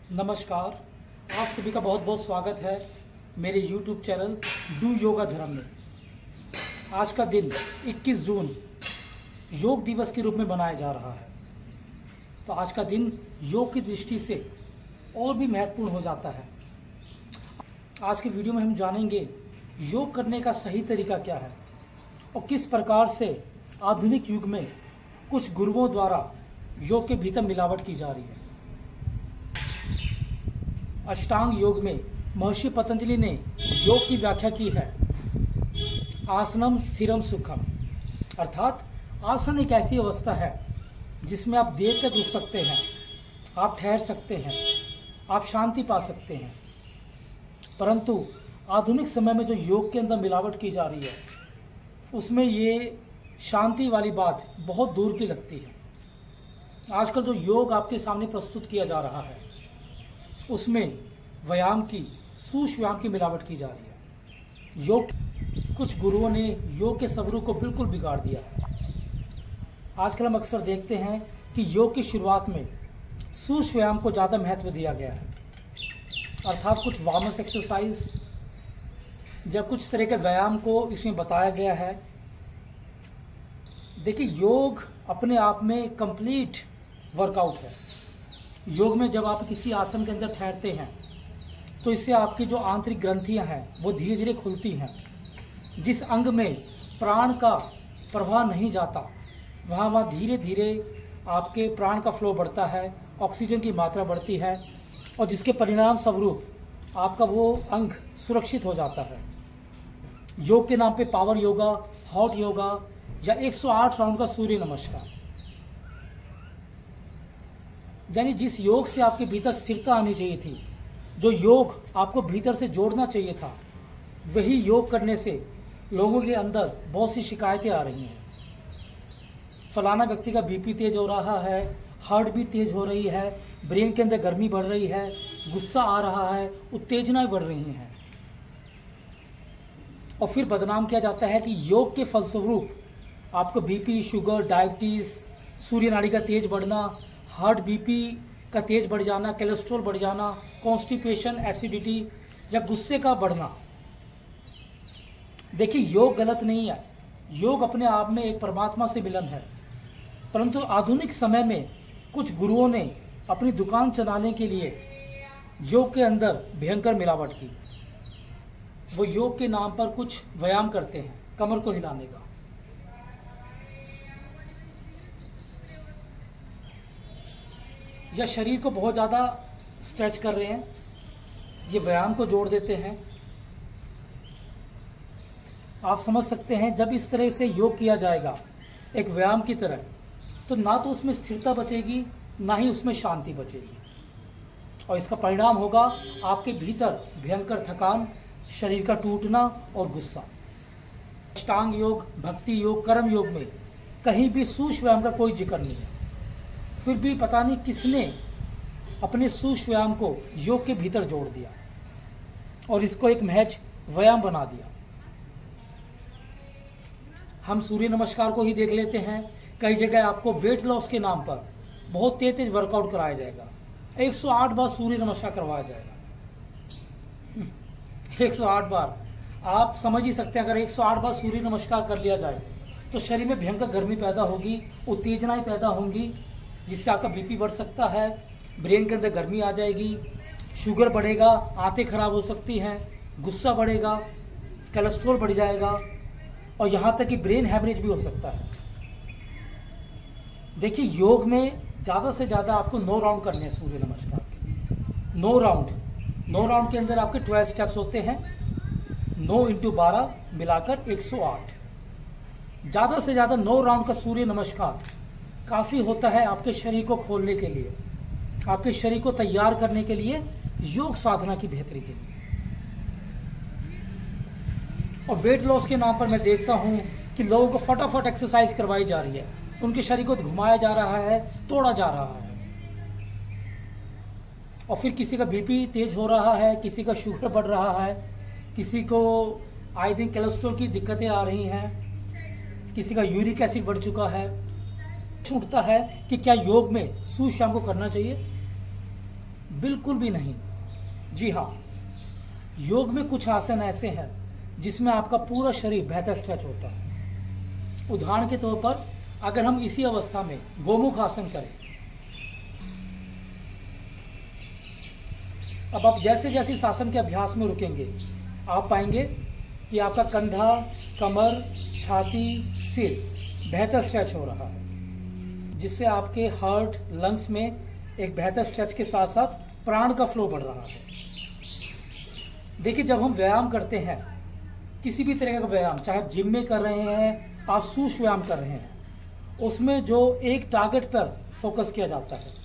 नमस्कार, आप सभी का बहुत बहुत स्वागत है मेरे YouTube चैनल डू योगा धर्म में। आज का दिन 21 जून योग दिवस के रूप में मनाया जा रहा है। तो आज का दिन योग की दृष्टि से और भी महत्वपूर्ण हो जाता है। आज के वीडियो में हम जानेंगे योग करने का सही तरीका क्या है और किस प्रकार से आधुनिक युग में कुछ गुरुओं द्वारा योग के भीतर मिलावट की जा रही है। अष्टांग योग में महर्षि पतंजलि ने योग की व्याख्या की है आसनम स्थिरम सुखम, अर्थात आसन एक ऐसी अवस्था है जिसमें आप देर तक रुक सकते हैं, आप ठहर सकते हैं, आप शांति पा सकते हैं। परंतु आधुनिक समय में जो योग के अंदर मिलावट की जा रही है उसमें ये शांति वाली बात बहुत दूर की लगती है। आजकल जो योग आपके सामने प्रस्तुत किया जा रहा है उसमें व्यायाम की, सूक्ष्म व्यायाम की मिलावट की जा रही है। कुछ गुरुओं ने योग के स्वरूप को बिल्कुल बिगाड़ दिया है। आजकल हम अक्सर देखते हैं कि योग की शुरुआत में सूक्ष्म व्यायाम को ज़्यादा महत्व दिया गया है, अर्थात कुछ वार्मअप एक्सरसाइज या कुछ तरह के व्यायाम को इसमें बताया गया है। देखिए, योग अपने आप में कंप्लीट वर्कआउट है। योग में जब आप किसी आसन के अंदर ठहरते हैं तो इससे आपकी जो आंतरिक ग्रंथियां हैं वो धीरे धीरे खुलती हैं। जिस अंग में प्राण का प्रवाह नहीं जाता वहाँ धीरे धीरे आपके प्राण का फ्लो बढ़ता है, ऑक्सीजन की मात्रा बढ़ती है और जिसके परिणाम स्वरूप आपका वो अंग सुरक्षित हो जाता है। योग के नाम पे पावर योगा, हॉट योगा या 108 राउंड का सूर्य नमस्कार, यानी जिस योग से आपके भीतर स्थिरता आनी चाहिए थी, जो योग आपको भीतर से जोड़ना चाहिए था, वही योग करने से लोगों के अंदर बहुत सी शिकायतें आ रही हैं। फलाना व्यक्ति का बीपी तेज हो रहा है, हार्ट बीट तेज हो रही है, ब्रेन के अंदर गर्मी बढ़ रही है, गुस्सा आ रहा है, उत्तेजनाएं बढ़ रही हैं। और फिर बदनाम किया जाता है कि योग के फलस्वरूप आपको बीपी, शुगर, डायबिटीज़, सूर्य नाड़ी का तेज बढ़ना, हार्ट बीपी का तेज बढ़ जाना, कोलेस्ट्रॉल बढ़ जाना, कॉन्स्टिपेशन, एसिडिटी या गुस्से का बढ़ना। देखिए, योग गलत नहीं है, योग अपने आप में एक परमात्मा से मिलन है। परंतु आधुनिक समय में कुछ गुरुओं ने अपनी दुकान चलाने के लिए योग के अंदर भयंकर मिलावट की। वो योग के नाम पर कुछ व्यायाम करते हैं कमर को हिलाने का, या शरीर को बहुत ज़्यादा स्ट्रेच कर रहे हैं, ये व्यायाम को जोड़ देते हैं। आप समझ सकते हैं, जब इस तरह से योग किया जाएगा एक व्यायाम की तरह, तो ना तो उसमें स्थिरता बचेगी ना ही उसमें शांति बचेगी और इसका परिणाम होगा आपके भीतर भयंकर थकान, शरीर का टूटना और गुस्सा। अष्टांग योग, भक्ति योग, कर्म योग में कहीं भी सूक्ष्म व्यायाम का कोई जिक्र नहीं है। फिर भी पता नहीं किसने अपने सूक्ष्म व्यायाम को योग के भीतर जोड़ दिया और इसको एक महज व्यायाम बना दिया। हम सूर्य नमस्कार को ही देख लेते हैं, कई जगह आपको वेट लॉस के नाम पर बहुत तेज तेज वर्कआउट कराया जाएगा, 108 बार सूर्य नमस्कार करवाया जाएगा। 108 बार, आप समझ ही सकते हैं, अगर 108 बार सूर्य नमस्कार कर लिया जाए तो शरीर में भयंकर गर्मी पैदा होगी, उत्तेजनाएं पैदा होंगी, जिससे आपका बीपी बढ़ सकता है, ब्रेन के अंदर गर्मी आ जाएगी, शुगर बढ़ेगा, आंतें खराब हो सकती हैं, गुस्सा बढ़ेगा, कोलेस्ट्रॉल बढ़ जाएगा और यहाँ तक कि ब्रेन हैमरेज भी हो सकता है। देखिए, योग में ज़्यादा से ज़्यादा आपको 9 राउंड करने हैं सूर्य नमस्कार के। 9 राउंड के अंदर आपके 12 स्टेप्स होते हैं, 9 × 12 मिलाकर 108। ज़्यादा से ज़्यादा 9 राउंड का सूर्य नमस्कार काफ़ी होता है आपके शरीर को खोलने के लिए, आपके शरीर को तैयार करने के लिए, योग साधना की बेहतरी के लिए। और वेट लॉस के नाम पर मैं देखता हूं कि लोगों को फटाफट एक्सरसाइज करवाई जा रही है, उनके शरीर को घुमाया जा रहा है, तोड़ा जा रहा है और फिर किसी का बीपी तेज हो रहा है, किसी का शुगर बढ़ रहा है, किसी को आए दिन कोलेस्ट्रॉल की दिक्कतें आ रही हैं, किसी का यूरिक एसिड बढ़ चुका है। उठता है कि क्या योग में सूर्य शाम को करना चाहिए? बिल्कुल भी नहीं। जी हाँ, योग में कुछ आसन ऐसे हैं जिसमें आपका पूरा शरीर बेहतर स्ट्रेच होता है। उदाहरण के तौर पर अगर हम इसी अवस्था में गोमुख आसन करें, अब आप जैसे जैसे इस आसन के अभ्यास में रुकेंगे आप पाएंगे कि आपका कंधा, कमर, छाती, सिर बेहतर स्ट्रेच हो रहा है, जिससे आपके हार्ट, लंग्स में एक बेहतर स्ट्रेच के साथ साथ प्राण का फ्लो बढ़ रहा है। देखिए, जब हम व्यायाम करते हैं, किसी भी तरह का व्यायाम, चाहे आप जिम में कर रहे हैं, आप सूक्ष्म व्यायाम कर रहे हैं, उसमें जो एक टारगेट पर फोकस किया जाता है।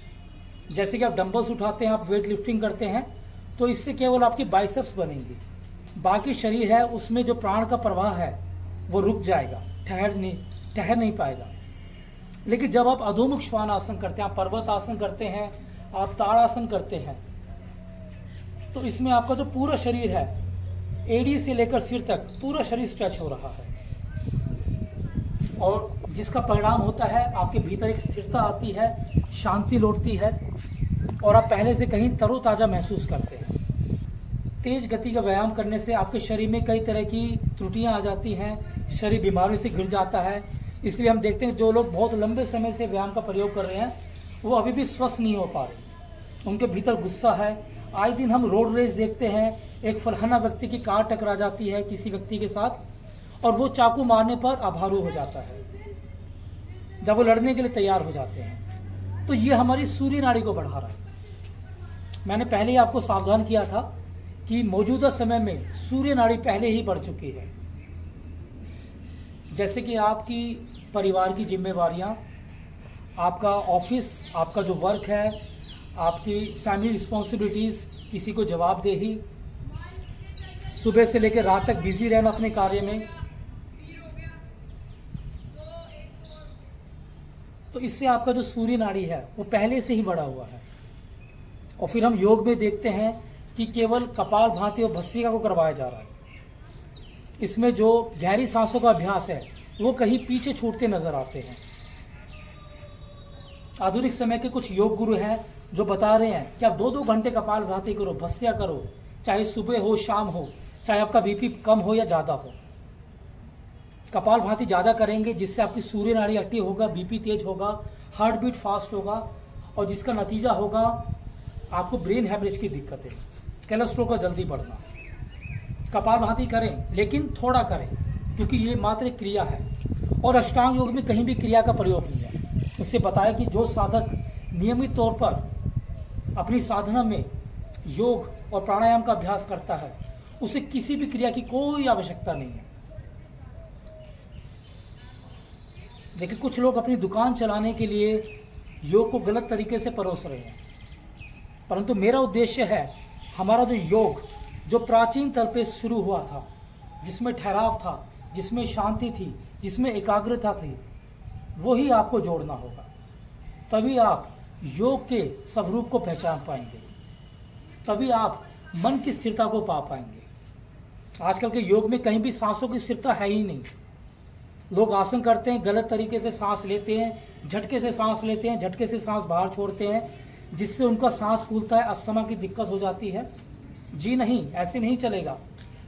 जैसे कि आप डंबल्स उठाते हैं, आप वेट लिफ्टिंग करते हैं, तो इससे केवल आपकी बाइसेप्स बनेंगी, बाकी शरीर है उसमें जो प्राण का प्रवाह है वो रुक जाएगा, ठहर नहीं पाएगा। लेकिन जब आप अधोमुख श्वान आसन करते हैं, आप पर्वत आसन करते हैं, आप ताड़ासन करते हैं, तो इसमें आपका जो पूरा शरीर है, एड़ी से लेकर सिर तक पूरा शरीर स्ट्रेच हो रहा है, और जिसका परिणाम होता है आपके भीतर एक स्थिरता आती है, शांति लौटती है, और आप पहले से कहीं तरोताजा महसूस करते हैं। तेज गति का व्यायाम करने से आपके शरीर में कई तरह की त्रुटियां आ जाती हैं, शरीर बीमारियों से घिर जाता है। इसलिए हम देखते हैं जो लोग बहुत लंबे समय से व्यायाम का प्रयोग कर रहे हैं वो अभी भी स्वस्थ नहीं हो पा रहे, उनके भीतर गुस्सा है। आए दिन हम रोड रेस देखते हैं, एक फलाना व्यक्ति की कार टकरा जाती है किसी व्यक्ति के साथ और वो चाकू मारने पर अभारू हो जाता है जब वो लड़ने के लिए तैयार हो जाते हैं। तो ये हमारी सूर्य नाड़ी को बढ़ा रहा है। मैंने पहले ही आपको सावधान किया था कि मौजूदा समय में सूर्य नाड़ी पहले ही बढ़ चुकी है। जैसे कि आपकी परिवार की जिम्मेवारियां, आपका ऑफिस, आपका जो वर्क है, आपकी फैमिली रिस्पॉन्सिबिलिटीज, किसी को जवाबदेही, सुबह से लेकर रात तक बिजी रहना अपने कार्य में, तो इससे आपका जो सूर्य नाड़ी है वो पहले से ही बढ़ा हुआ है। और फिर हम योग में देखते हैं कि केवल कपाल भाती और भस्त्रिका को करवाया जा रहा है। इसमें जो गहरी सांसों का अभ्यास है वो कहीं पीछे छूटते नजर आते हैं। आधुनिक समय के कुछ योग गुरु हैं जो बता रहे हैं कि आप 2-2 घंटे कपाल भाती करो, भस्त्रिका करो, चाहे सुबह हो शाम हो, चाहे आपका बीपी कम हो या ज्यादा हो। कपाल भाती ज्यादा करेंगे जिससे आपकी सूर्य नाड़ी एक्टिव होगा, बीपी तेज होगा, हार्ट बीट फास्ट होगा, और जिसका नतीजा होगा आपको ब्रेन हैमरेज की दिक्कतें, कोलेस्ट्रॉल का जल्दी बढ़ना। कपाल भाती करें लेकिन थोड़ा करें, क्योंकि ये मात्र एक क्रिया है और अष्टांग योग में कहीं भी क्रिया का प्रयोग नहीं है। इससे बताया कि जो साधक नियमित तौर पर अपनी साधना में योग और प्राणायाम का अभ्यास करता है उसे किसी भी क्रिया की कोई आवश्यकता नहीं है। देखिए, कुछ लोग अपनी दुकान चलाने के लिए योग को गलत तरीके से परोस रहे हैं, परंतु मेरा उद्देश्य है हमारा जो योग जो प्राचीन तल पे शुरू हुआ था, जिसमें ठहराव था, जिसमें शांति थी, जिसमें एकाग्रता थी, वही आपको जोड़ना होगा। तभी आप योग के स्वरूप को पहचान पाएंगे, तभी आप मन की स्थिरता को पा पाएंगे। आजकल के योग में कहीं भी सांसों की स्थिरता है ही नहीं। लोग आसन करते हैं, गलत तरीके से सांस लेते हैं, झटके से सांस लेते हैं, झटके से सांस बाहर छोड़ते हैं, जिससे उनका सांस फूलता है, अस्थमा की दिक्कत हो जाती है। जी नहीं, ऐसे नहीं चलेगा।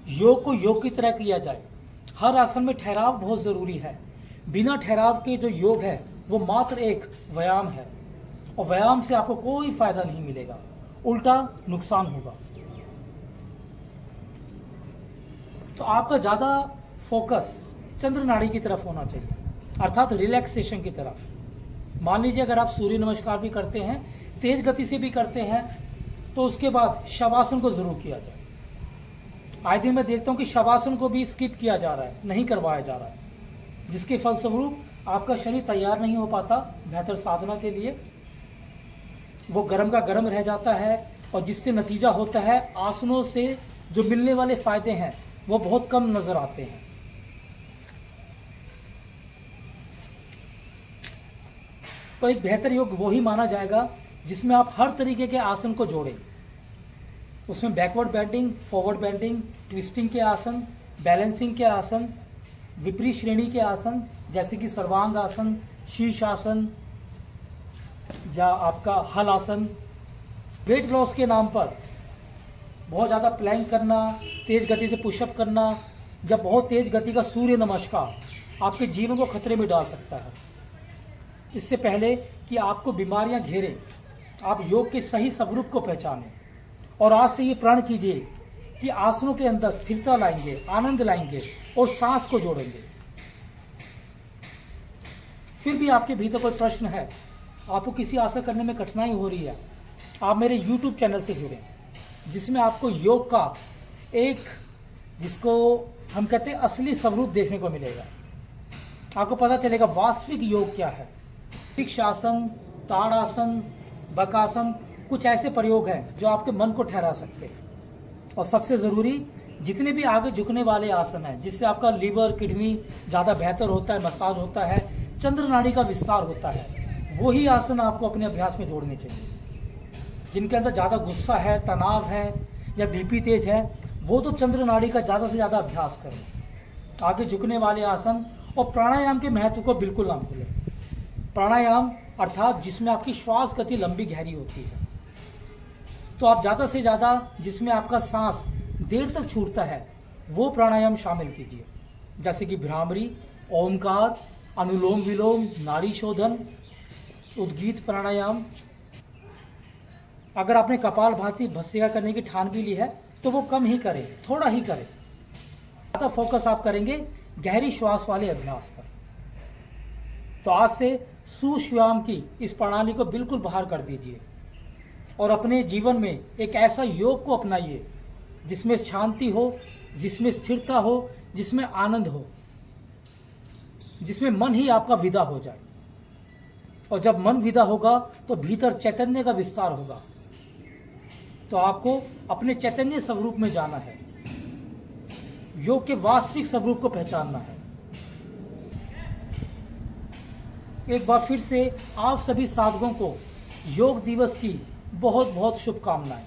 योग को योग की तरह किया जाए। हर आसन में ठहराव बहुत जरूरी है। बिना ठहराव के जो योग है वो मात्र एक व्यायाम है, और व्यायाम से आपको कोई फायदा नहीं मिलेगा, उल्टा नुकसान होगा। तो आपका ज्यादा फोकस चंद्र नाड़ी की तरफ होना चाहिए, अर्थात रिलैक्सेशन की तरफ। मान लीजिए अगर आप सूर्य नमस्कार भी करते हैं, तेज गति से भी करते हैं, तो उसके बाद शवासन को जरूर किया जाए। आए दिन मैं देखता हूं कि शवासन को भी स्किप किया जा रहा है, नहीं करवाया जा रहा है, जिसके फलस्वरूप आपका शरीर तैयार नहीं हो पाता बेहतर साधना के लिए। वो गर्म का गर्म रह जाता है, और जिससे नतीजा होता है आसनों से जो मिलने वाले फायदे हैं वो बहुत कम नजर आते हैं। तो एक बेहतर योग वही माना जाएगा जिसमें आप हर तरीके के आसन को जोड़ें। उसमें backward bending, forward bending, twisting के आसन, बैलेंसिंग के आसन, विपरीत श्रेणी के आसन जैसे कि सर्वांग आसन, शीर्ष आसन या आपका हल आसन, वेट लॉस के नाम पर बहुत ज़्यादा प्लैंक करना, तेज़ गति से पुशअप करना या बहुत तेज़ गति का सूर्य नमस्कार आपके जीवन को खतरे में डाल सकता है। इससे पहले कि आपको बीमारियां घेरे, आप योग के सही स्वरूप को पहचानें और आज से ये प्रण कीजिए कि आसनों के अंदर स्थिरता लाएंगे, आनंद लाएंगे और सांस को जोड़ेंगे। फिर भी आपके भीतर कोई प्रश्न है, आपको किसी आसन करने में कठिनाई हो रही है, आप मेरे YouTube चैनल से जुड़ें, जिसमें आपको योग का एक, जिसको हम कहते हैं, असली स्वरूप देखने को मिलेगा। आपको पता चलेगा वास्तविक योग क्या है। वृक्षासन, ताड़ासन, बकासन कुछ ऐसे प्रयोग हैं जो आपके मन को ठहरा सकते हैं। और सबसे ज़रूरी, जितने भी आगे झुकने वाले आसन हैं जिससे आपका लीवर, किडनी ज़्यादा बेहतर होता है, मसाज होता है, चंद्र नाड़ी का विस्तार होता है, वही आसन आपको अपने अभ्यास में जोड़ने चाहिए। जिनके अंदर ज़्यादा गुस्सा है, तनाव है या बीपी तेज है, वो तो चंद्र नाड़ी का ज़्यादा से ज़्यादा अभ्यास करें। आगे झुकने वाले आसन और प्राणायाम के महत्व को बिल्कुल ना भूलें। प्राणायाम अर्थात जिसमें आपकी श्वास गति लंबी गहरी होती है, तो आप ज़्यादा से ज़्यादा जिसमें आपका सांस देर तक छूटता है वो प्राणायाम शामिल कीजिए, जैसे कि भ्रामरी, ओमकार, अनुलोम विलोम, नाड़ी शोधन, उद्गीत प्राणायाम। अगर आपने कपालभाति भस्त्रिका करने की ठान भी ली है तो वो कम ही करें, थोड़ा ही करें। ज़्यादा फोकस आप करेंगे गहरी श्वास वाले अभ्यास पर। तो आज से सुश्वाम की इस प्रणाली को बिल्कुल बाहर कर दीजिए और अपने जीवन में एक ऐसा योग को अपनाइए जिसमें शांति हो, जिसमें स्थिरता हो, जिसमें आनंद हो, जिसमें मन ही आपका विदा हो जाए। और जब मन विदा होगा तो भीतर चैतन्य का विस्तार होगा। तो आपको अपने चैतन्य स्वरूप में जाना है, योग के वास्तविक स्वरूप को पहचानना है। एक बार फिर से आप सभी साधकों को योग दिवस की बहुत बहुत शुभकामनाएं।